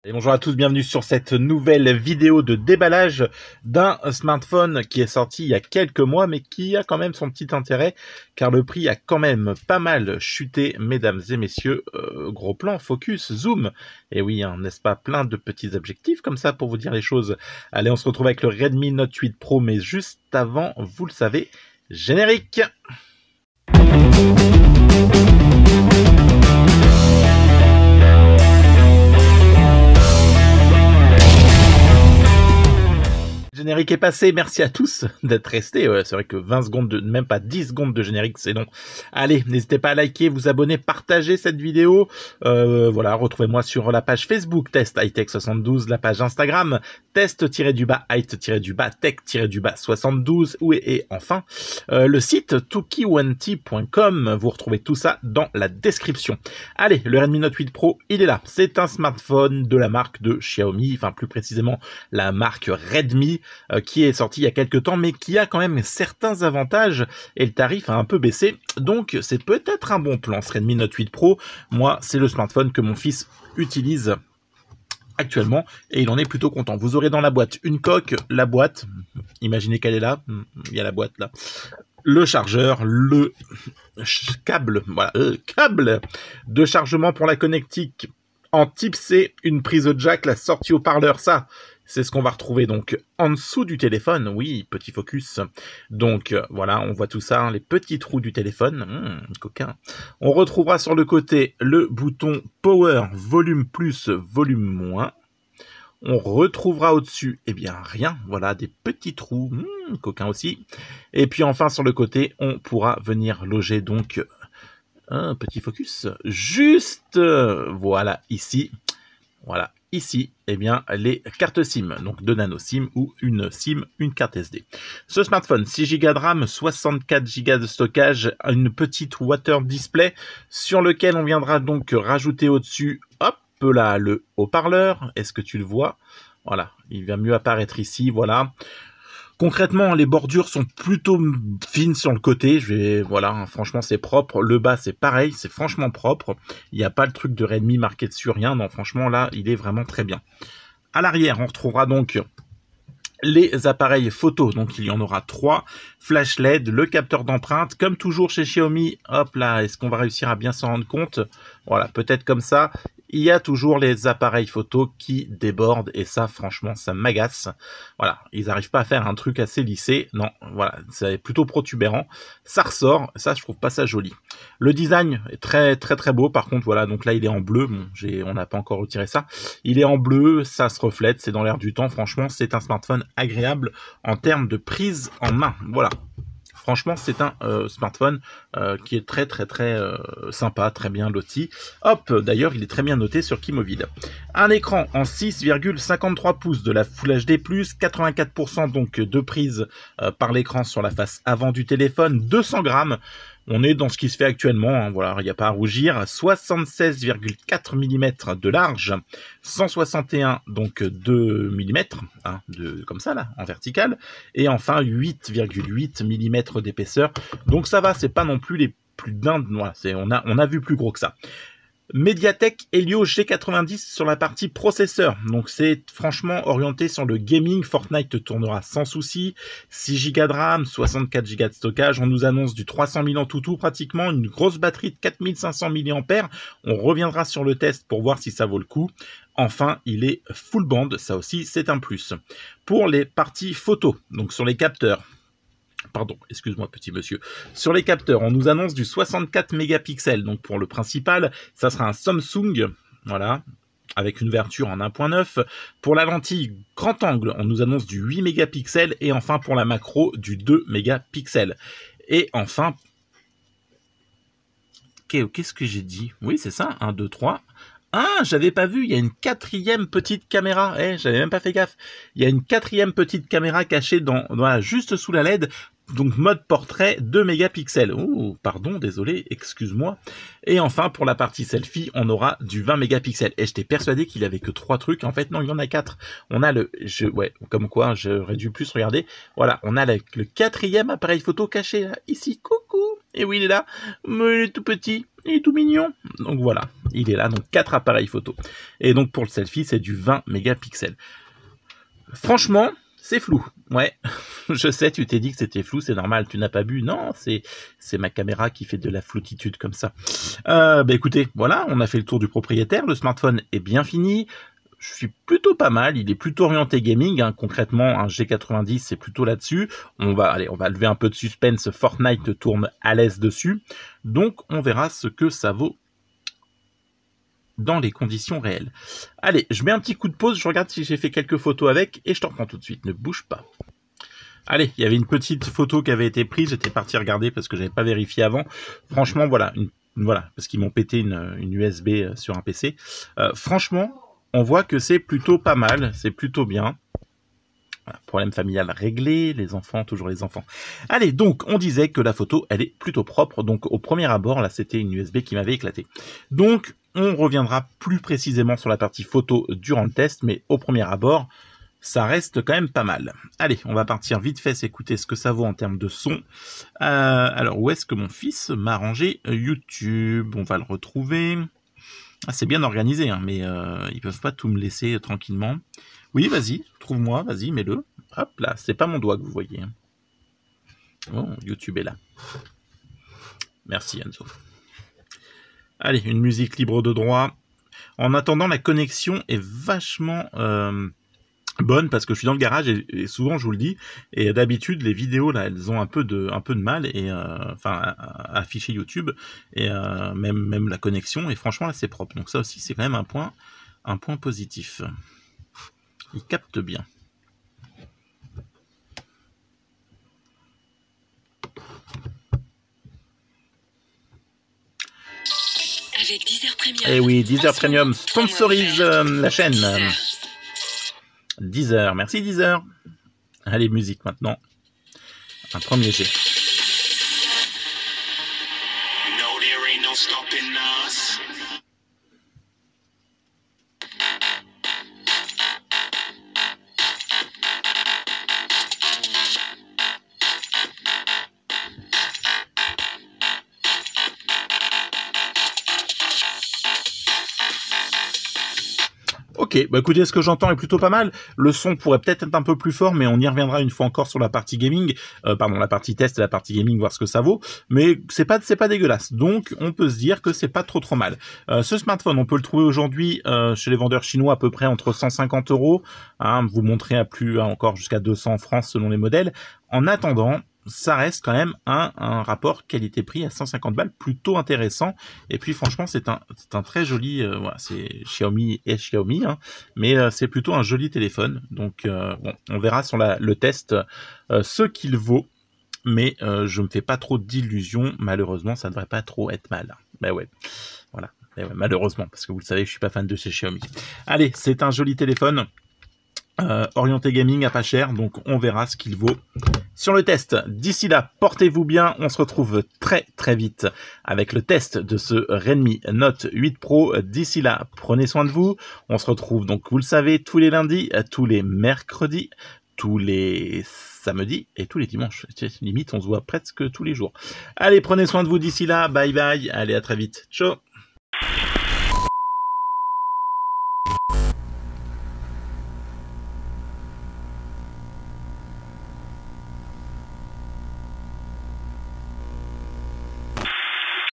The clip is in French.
Et bonjour à tous, bienvenue sur cette nouvelle vidéo de déballage d'un smartphone qui est sorti il y a quelques mois mais qui a quand même son petit intérêt car le prix a quand même pas mal chuté, mesdames et messieurs. Gros plan, focus, zoom, et oui, hein, n'est-ce pas, plein de petits objectifs comme ça pour vous dire les choses. Allez, on se retrouve avec le Redmi Note 8 Pro, mais juste avant, vous le savez, générique. Générique est passé, merci à tous d'être restés. C'est vrai que 20 secondes, même pas 10 secondes de générique, c'est long. Allez, n'hésitez pas à liker, vous abonner, partager cette vidéo. Voilà, retrouvez-moi sur la page Facebook Test Hightech 72, la page Instagram Test-Height-Tech-Tech-72, et enfin le site tukiwanti.com. Vous retrouvez tout ça dans la description. Allez, le Redmi Note 8 Pro, il est là. C'est un smartphone de la marque de Xiaomi, enfin plus précisément la marque Redmi, qui est sorti il y a quelques temps, mais qui a quand même certains avantages, et le tarif a un peu baissé, donc c'est peut-être un bon plan ce Redmi Note 8 Pro. Moi, c'est le smartphone que mon fils utilise actuellement, et il en est plutôt content. Vous aurez dans la boîte une coque, la boîte, imaginez qu'elle est là, il y a la boîte là, le chargeur, le câble, voilà, câble de chargement pour la connectique en type C, une prise jack, la sortie haut-parleur, ça, c'est ce qu'on va retrouver donc en dessous du téléphone. Oui, petit focus. Donc voilà, on voit tout ça, hein, les petits trous du téléphone. Coquin. On retrouvera sur le côté le bouton Power, volume plus, volume moins. On retrouvera au-dessus, eh bien rien, voilà, des petits trous, coquin aussi. Et puis enfin sur le côté, on pourra venir loger donc un petit focus, juste, voilà, ici. Voilà, ici, eh bien, les cartes SIM, donc de nano SIM ou une SIM, une carte SD. Ce smartphone, 6 Go de RAM, 64 Go de stockage, une petite water display sur lequel on viendra donc rajouter au-dessus, hop là, le haut-parleur. Est-ce que tu le vois? Voilà, il va mieux apparaître ici, voilà. Concrètement, les bordures sont plutôt fines sur le côté. Voilà, franchement, c'est propre. Le bas, c'est pareil, c'est franchement propre. Il n'y a pas le truc de Redmi marqué dessus, rien. Non, franchement, là, il est vraiment très bien. À l'arrière, on retrouvera donc les appareils photo, donc il y en aura 3, flash LED, le capteur d'empreinte, comme toujours chez Xiaomi. Hop là, est-ce qu'on va réussir à bien s'en rendre compte? Voilà, peut-être comme ça. Il y a toujours les appareils photo qui débordent, et ça, franchement, ça m'agace. Voilà, ils n'arrivent pas à faire un truc assez lissé. Non, voilà, c'est plutôt protubérant. Ça ressort, ça, je trouve pas ça joli. Le design est très, très, très beau. Par contre, voilà, donc là, il est en bleu. Bon, on n'a pas encore retiré ça. Il est en bleu, ça se reflète, c'est dans l'air du temps. Franchement, c'est un smartphone agréable en termes de prise en main. Voilà. Franchement, c'est un smartphone qui est très très très sympa, très bien loti. Hop, d'ailleurs, il est très bien noté sur Kimovid. Un écran en 6,53 pouces de la Full HD+, 84% donc de prise par l'écran sur la face avant du téléphone, 200 grammes. On est dans ce qui se fait actuellement, hein, voilà, il n'y a pas à rougir. 76,4 mm de large, 161 donc 2 mm, hein, comme ça là, en vertical, et enfin 8,8 mm d'épaisseur. Donc ça va, c'est pas non plus les plus dindes, voilà, on a vu plus gros que ça. Mediatek Helio G90 sur la partie processeur, donc c'est franchement orienté sur le gaming. Fortnite tournera sans souci. 6 Go de RAM, 64 Go de stockage, on nous annonce du 300 000 en tout pratiquement, une grosse batterie de 4500 mAh, on reviendra sur le test pour voir si ça vaut le coup. Enfin, il est full band, ça aussi c'est un plus. Pour les parties photo, donc sur les capteurs, pardon, excuse-moi petit monsieur. Sur les capteurs, on nous annonce du 64 mégapixels. Donc pour le principal, ça sera un Samsung, voilà, avec une ouverture en 1.9. Pour la lentille grand angle, on nous annonce du 8 mégapixels. Et enfin pour la macro, du 2 mégapixels. Et enfin, qu'est-ce que j'ai dit? Oui, c'est ça, 1, 2, 3... Ah, j'avais pas vu, il y a une 4e petite caméra. J'avais même pas fait gaffe. Il y a une 4e petite caméra cachée voilà, juste sous la LED. Donc mode portrait 2 mégapixels. Ouh, pardon, désolé, excuse-moi. Et enfin, pour la partie selfie, on aura du 20 mégapixels. Et j'étais persuadé qu'il avait que 3 trucs. En fait, non, il y en a 4. On a ouais, comme quoi, j'aurais dû plus regarder. Voilà, on a le 4e appareil photo caché là, ici. Coucou. Et oui, il est là. Mais il est tout petit. Il est tout mignon. Donc voilà. il est là, donc 4 appareils photo. Et donc pour le selfie, c'est du 20 mégapixels. Franchement, c'est flou. Ouais, je sais, tu t'es dit que c'était flou, c'est normal, tu n'as pas bu. Non, c'est ma caméra qui fait de la floutitude comme ça. Écoutez, voilà, on a fait le tour du propriétaire. Le smartphone est bien fini. Je suis plutôt pas mal, il est plutôt orienté gaming, hein. Concrètement un G90 c'est plutôt là-dessus, on va lever un peu de suspense, Fortnite tourne à l'aise dessus, donc on verra ce que ça vaut dans les conditions réelles. Allez, je mets un petit coup de pause, je regarde si j'ai fait quelques photos avec, et je t'en reprends tout de suite, ne bouge pas. Allez, il y avait une petite photo qui avait été prise, j'étais parti regarder parce que j'avais pas vérifié avant, franchement voilà, parce qu'ils m'ont pété une USB sur un PC, franchement, on voit que c'est plutôt pas mal, c'est plutôt bien. Voilà, problème familial réglé, les enfants, toujours les enfants. Allez, donc, on disait que la photo, elle est plutôt propre. Donc, au premier abord, là, c'était une USB qui m'avait éclaté. Donc, on reviendra plus précisément sur la partie photo durant le test, mais au premier abord, ça reste quand même pas mal. Allez, on va partir vite fait s'écouter ce que ça vaut en termes de son. Alors, où est-ce que mon fils m'a rangé YouTube? On va le retrouver. Ah, c'est bien organisé, hein, mais ils peuvent pas tout me laisser tranquillement. Oui, vas-y, trouve-moi, vas-y, mets-le. Hop là, c'est pas mon doigt que vous voyez. Oh, YouTube est là. Merci Enzo. Allez, une musique libre de droit. En attendant, la connexion est vachement bonne parce que je suis dans le garage et souvent je vous le dis, et d'habitude les vidéos là elles ont un peu de mal et à afficher YouTube et même la connexion, et franchement là c'est propre, donc ça aussi c'est quand même un point positif. Il capte bien. Avec Deezer Premium. Eh oui, Deezer Premium sponsorise la chaîne. Deezer, merci Deezer. Allez, musique maintenant. Un premier jet. Ok, bah écoutez, ce que j'entends est plutôt pas mal. Le son pourrait peut-être être un peu plus fort, mais on y reviendra une fois encore sur la partie gaming, la partie test et la partie gaming, voir ce que ça vaut. Mais c'est pas dégueulasse. Donc on peut se dire que c'est pas trop mal. Ce smartphone, on peut le trouver aujourd'hui chez les vendeurs chinois à peu près entre 150 €. Hein, vous montrez encore jusqu'à 200 en France selon les modèles. En attendant, ça reste quand même un rapport qualité-prix à 150 balles plutôt intéressant. Et puis franchement c'est un très joli, voilà, c'est Xiaomi et Xiaomi, hein, mais c'est plutôt un joli téléphone. Donc bon, on verra sur le test ce qu'il vaut, mais je me fais pas trop d'illusions. Malheureusement ça devrait pas trop être mal. Ben ouais, voilà. Ben ouais, malheureusement, parce que vous le savez, je suis pas fan de chez Xiaomi. Allez, c'est un joli téléphone. Orienté gaming à pas cher, donc on verra ce qu'il vaut sur le test. D'ici là, portez-vous bien, on se retrouve très très vite avec le test de ce Redmi Note 8 Pro. D'ici là, prenez soin de vous, on se retrouve donc, vous le savez, tous les lundis, tous les mercredis, tous les samedis et tous les dimanches. Limite, on se voit presque tous les jours. Allez, prenez soin de vous d'ici là, bye bye, allez à très vite, ciao.